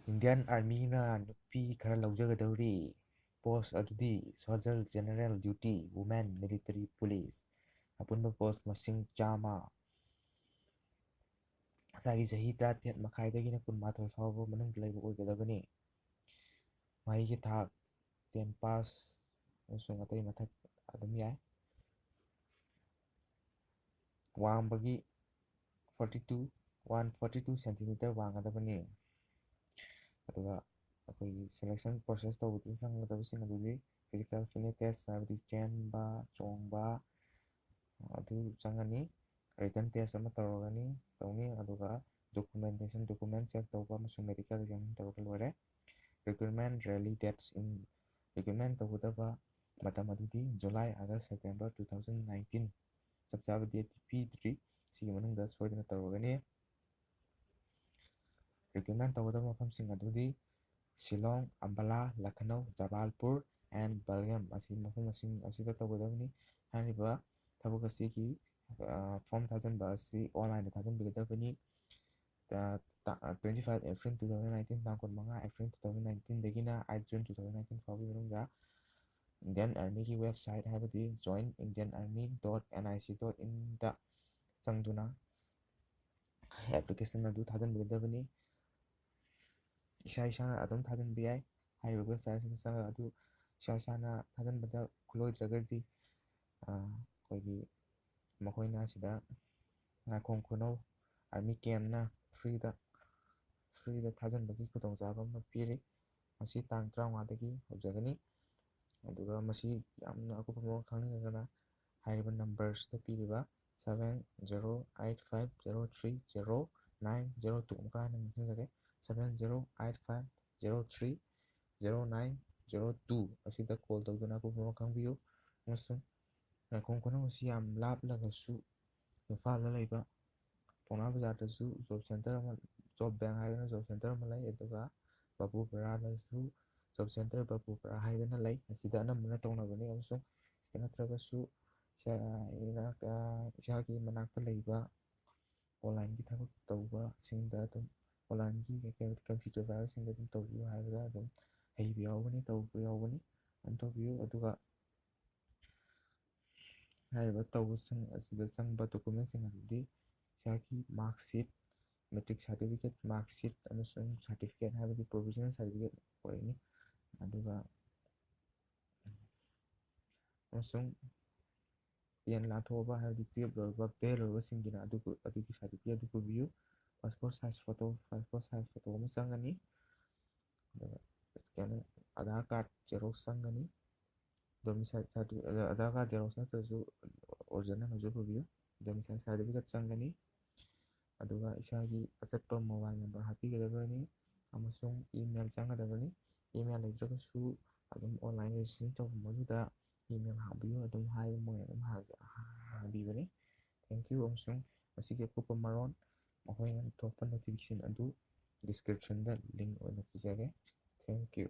Indian ꯑꯥꯔꯃꯤꯅ ꯅꯨꯄꯤ ꯈꯔ ꯂꯧꯖꯒꯗꯧꯔꯤ ꯄꯣꯁ ꯑꯗꯨꯗꯤ soldier general duty women military police ꯑꯄꯨꯟꯕ ꯄꯣꯁ ꯃꯁꯤꯡ 100 ꯉꯁꯥꯏꯒꯤ ꯆꯍꯤ 18 ꯃꯈꯥꯏꯗꯒꯤꯅ 12 ꯐꯥꯎꯕ ꯃꯅꯨꯡꯗ ꯂꯩꯕ ꯑꯣꯏꯒꯗꯕꯅꯤ ꯃꯍꯩꯒꯤ ꯊꯥꯛ 10 ꯄꯥꯁ ꯑꯃꯁꯨꯡ ꯑꯇꯩ ꯃꯊꯛ ꯑꯗꯨꯝ ꯌꯥꯏ ꯋꯥꯡꯕꯒꯤ 142 ꯁꯦꯟꯇꯤꯃꯤꯇꯔ ꯋꯥꯡꯒꯗꯕꯅꯤ ꯑꯗꯨꯒ ꯑꯩꯈꯣꯏꯒꯤ ꯁꯦꯂꯦꯛꯁꯟ ꯄ꯭ꯔꯣꯁꯦꯁ ꯇꯧꯕꯗ ꯆꯪꯒꯗꯕꯁꯤꯡ ꯑꯗꯨꯗꯤ ꯐꯤꯖꯤꯀꯦꯜ ꯐꯤꯠꯅꯦꯁ ꯇꯦꯁ ꯍꯥꯏꯕꯗꯤ ꯆꯦꯟꯕ ꯆꯣꯡꯕ ꯑꯗꯨ ꯆꯪꯒꯅꯤ ꯔꯤꯇꯟ ꯇꯦꯁ ꯑꯃ ꯇꯧꯅꯤ ꯑꯗꯨꯒ ꯗꯣꯀꯨꯃꯦꯟ ꯆꯦꯛ ꯇꯧꯕ ꯑꯃꯁꯨꯡ ꯃꯦꯗꯤꯀꯦꯜ ꯑꯦꯛꯖꯥꯃꯤꯟ ꯇꯧꯔꯒ ꯂꯣꯏꯔꯦ ꯔꯤꯀ꯭ꯔꯨꯠꯃꯦꯟ ꯔꯦꯂꯤ ꯗꯦꯠꯁ ꯔꯤꯀ꯭ꯔꯨꯠꯃꯦꯟ ꯇꯧꯒꯗꯕ ꯃꯇꯝ ꯑꯗꯨꯗꯤ ꯖꯨꯂꯥꯏ ꯑꯥꯒꯁ ꯁꯦꯞꯇꯦꯝꯕꯔ 2019 ꯆꯞ ꯆꯥꯕ ꯗꯦꯠꯇꯤ ꯄꯤꯗ꯭ꯔꯤ ꯁꯤꯒꯤ ꯃꯅꯨꯡꯗ ꯁꯣꯏꯗꯅ ꯇꯧꯔꯒꯅꯤ ꯔꯤꯀ꯭ꯔꯨꯠꯃꯦꯟ ꯇꯧꯒꯗꯕ ꯃꯐꯝꯁꯤꯡ ꯑꯗꯨꯗꯤ ꯁꯤꯂꯣꯡ ꯑꯝꯕꯥꯂꯥ ꯂꯈꯅꯧ ꯖꯕꯥꯜꯄꯨꯔ ꯑꯦꯟ ꯕꯜꯒꯝ ꯃꯐꯝꯁꯤꯡ ꯑꯁꯤꯗ ꯇꯧꯒꯗꯕꯅꯤ ꯍꯥꯏꯔꯤꯕ ꯊꯕꯛ ꯑꯁꯤꯒꯤ ꯐꯣꯔꯝ ꯊꯥꯖꯤꯟꯕ ꯑꯁꯤ ꯑꯣꯟꯂꯥꯏꯟꯗ ꯊꯥꯖꯤꯟꯕꯤꯒꯗꯕꯅꯤ 25 ꯑꯦꯄ꯭ꯔꯤꯜ 2019 ꯇꯥꯡ 15 ꯑꯦꯄ꯭ꯔꯤꯜ 2019 8 ꯖꯨꯟ 2019 ꯐꯥꯎꯕꯒꯤ ꯃꯅꯨꯡꯗ ꯏꯟꯗꯤꯌꯟ ꯑꯥꯔꯃꯤꯒꯤ ꯋꯦꯕꯁꯥꯏꯠ ꯍꯥꯏꯕꯗꯤ joinIndianArmy.nic.in ꯗ ꯆꯪꯗꯨꯅ ꯑꯦꯄ꯭ꯂꯤꯀꯦꯁꯟ ꯑꯗꯨ ꯊꯥꯖꯤꯟꯕꯤꯒꯗꯕꯅꯤ ꯏꯁꯥꯅ ꯑꯗꯨꯝ ꯊꯥꯖꯤꯟꯕ ꯌꯥꯏ ꯍꯥꯏꯔꯤꯕ ꯋꯦꯕꯁꯥꯏꯠꯁꯤꯗ ꯆꯪꯉꯒ ꯑꯗꯨ ꯏꯁꯥꯅ ꯊꯥꯖꯤꯟꯕꯗ ꯈꯨꯠꯂꯣꯏꯗ꯭ꯔꯒꯗꯤ ꯑꯩꯈꯣꯏꯒꯤ ꯃꯈꯣꯏꯅ ꯁꯤꯗ ꯉꯥꯏꯈꯣꯡ ꯈꯨꯅꯧ ꯑꯥꯔꯃꯤ ꯀꯦꯝꯞꯅ ꯐ꯭ꯔꯤꯗ ꯊꯥꯖꯤꯟꯕꯒꯤ ꯈꯨꯗꯣꯡꯆꯥꯕ ꯑꯃ ꯄꯤꯔꯤ ꯃꯁꯤ ꯇꯥꯡ 35ꯗꯒꯤ ꯍꯧꯖꯒꯅꯤ ꯑꯗꯨꯒ ꯃꯁꯤ ꯌꯥꯝꯅ ꯑꯀꯨꯞꯄ ꯃꯔꯣꯜ ꯈꯪꯅꯤꯡꯉꯒꯅ ꯍꯥꯏꯔꯤꯕ ꯅꯝꯕꯔꯁꯤꯗ ꯄꯤꯔꯤꯕ 7085030902 ꯑꯃꯨꯛꯀ ꯍꯟꯅ ꯅꯤꯡꯁꯤꯡꯖꯒꯦ 7085030902 ꯑꯁꯤꯗ ꯀꯣꯜ ꯇꯧꯗꯨꯅ ꯑꯀꯨꯞꯄ ꯃꯔꯣꯜ ꯈꯪꯕꯤꯌꯨ ꯑꯃꯁꯨꯡ ꯉꯥꯏꯈꯣꯡ ꯈꯨꯅꯧ ꯑꯁꯤ ꯌꯥꯝ ꯂꯥꯞꯂꯒꯁꯨ ꯏꯝꯐꯥꯜꯗ ꯂꯩꯕ ꯄꯥꯎꯅꯥ ꯕꯖꯥꯔꯗꯁꯨ ꯖꯣꯕ ꯕꯦꯡꯛ ꯍꯥꯏꯗꯅ ꯖꯣꯕ ꯁꯦꯟꯇꯔ ꯑꯃ ꯂꯩ ꯑꯗꯨꯒ ꯕꯥꯕꯨꯄꯨꯔꯥꯗꯁꯨ ꯖꯣꯕ ꯁꯦꯟꯇꯔ ꯕꯥꯕꯨꯄꯨꯔꯥ ꯍꯥꯏꯗꯅ ꯂꯩ ꯑꯁꯤꯗ ꯑꯅꯝꯕꯅ ꯇꯧꯅꯕꯅꯤ ꯑꯃꯁꯨꯡ ꯅꯠꯇ꯭ꯔꯒꯁꯨ ꯏꯁꯥꯒꯤ ꯃꯅꯥꯛꯇ ꯂꯩꯕ ꯑꯣꯟꯂꯥꯏꯟꯒꯤ ꯊꯕꯛ ꯇꯧꯕꯁꯤꯡꯗ ꯑꯗꯨꯝ ꯑꯣꯟꯂꯥꯏꯟꯒꯤ ꯀꯝꯄ꯭ꯌꯨꯇꯔ ꯄꯥꯏꯕꯁꯤꯡꯗ ꯑꯗꯨꯝ ꯇꯧꯕꯤꯌꯨ ꯍꯥꯏꯕꯗ ꯑꯗꯨꯝ ꯍꯩꯕ ꯌꯥꯎꯒꯅꯤ ꯇꯧꯕ ꯌꯥꯎꯒꯅꯤ ꯑꯗꯨꯝ ꯇꯧꯕꯤꯌꯨ ꯑꯗꯨꯒ ꯍꯥꯏꯔꯤꯕ ꯇꯧꯕꯁꯤꯡ ꯑꯁꯤꯗ ꯆꯪꯕ ꯗꯣꯀꯨꯃꯦꯟꯁꯤꯡ ꯑꯗꯨꯗꯤ ꯏꯁꯥꯒꯤ ꯃꯥꯔꯛꯁꯤꯠ ꯃꯦꯇ꯭ꯔꯤꯛ ꯁꯥꯔꯇꯤꯐꯤꯀꯦꯠ ꯃꯥꯔꯛꯁꯤꯠ ꯑꯃꯁꯨꯡ ꯁꯥꯔꯇꯤꯐꯤꯀꯦꯠ ꯍꯥꯏꯕꯗꯤ ꯄ꯭ꯔꯣꯚꯤꯖꯅꯦꯜ ꯁꯥꯔꯇꯤꯐꯤꯀꯦꯠ ꯑꯣꯏꯔꯅꯤ ꯑꯗꯨꯒ ꯑꯃꯁꯨꯡ ꯇꯦꯟ ꯂꯥꯟꯊꯣꯛꯑꯕ ꯍꯥꯏꯕꯗꯤ 12 ꯂꯣꯏꯔꯕ ꯕꯦꯜ ꯂꯣꯏꯔꯕꯁꯤꯡꯒꯤꯅ ꯑꯗꯨꯒꯤ ꯁꯥꯔꯇꯤꯐꯤꯀꯦꯠ ꯑꯗꯨ ꯄꯨꯕꯤꯌꯨ ꯄꯥꯁꯄꯣꯔꯠ ꯁꯥꯏꯖ ꯐꯣꯇꯣ ꯑꯃ ꯆꯪꯒꯅꯤ ꯑꯗꯨꯒ ꯑꯙꯥꯔ ꯀꯥꯔꯗ ꯖꯦꯔꯣꯛꯁ ꯆꯪꯒꯅꯤ ꯑꯙꯥꯔ ꯀꯥꯔꯗ ꯖꯦꯔꯣꯛꯁ ꯅꯠꯇ꯭ꯔꯁꯨ ꯑꯣꯔꯤꯖꯤꯅꯦꯜ ꯑꯃꯁꯨ ꯄꯨꯕꯤꯌꯨ ꯗꯣꯃꯤꯁꯥꯏꯜ ꯁꯥꯔꯇꯤꯐꯤꯀꯦꯠ ꯆꯪꯒꯅꯤ ꯑꯗꯨꯒ ꯏꯁꯥꯒꯤ ꯑꯆꯠꯄ ꯃꯣꯕꯥꯏꯜ ꯅꯝꯕꯔ ꯍꯥꯞꯄꯤꯒꯗꯕꯅꯤ ꯑꯃꯁꯨꯡ ꯏꯃꯦꯜ ꯆꯪꯒꯗꯕꯅꯤ ꯏꯃꯦꯜ ꯂꯩꯇ꯭ꯔꯒꯁꯨ ꯑꯗꯨꯝ ꯑꯣꯟꯂꯥꯏꯟ ꯔꯦꯖꯤꯁꯇ꯭ꯔꯦꯁꯟ ꯇꯧꯐꯝ ꯑꯗꯨꯗ ꯏꯃꯦꯜ ꯍꯥꯡꯕꯤꯌꯨ ꯑꯗꯨꯝ ꯍꯥꯏꯕ ꯃꯣꯏꯅ ꯑꯗꯨꯝ ꯍꯥꯡꯕꯤꯕꯅꯤ ꯊꯦꯡꯛ ꯌꯨ ꯑꯃꯁꯨꯡ ꯃꯁꯤꯒꯤ ꯑꯀꯨꯞꯄ ꯃꯔꯣꯜ ꯃꯈꯣꯏꯅ ꯊꯣꯛꯄ ꯅꯣꯇꯤꯐꯤꯀꯦꯁꯟ ꯑꯗꯨ ꯗꯤꯁꯀ꯭ꯔꯤꯞꯁꯟꯗ ꯂꯤꯡꯛ ꯑꯣꯏꯅ ꯄꯤꯖꯒꯦ ꯊꯦꯡꯛ ꯌꯨ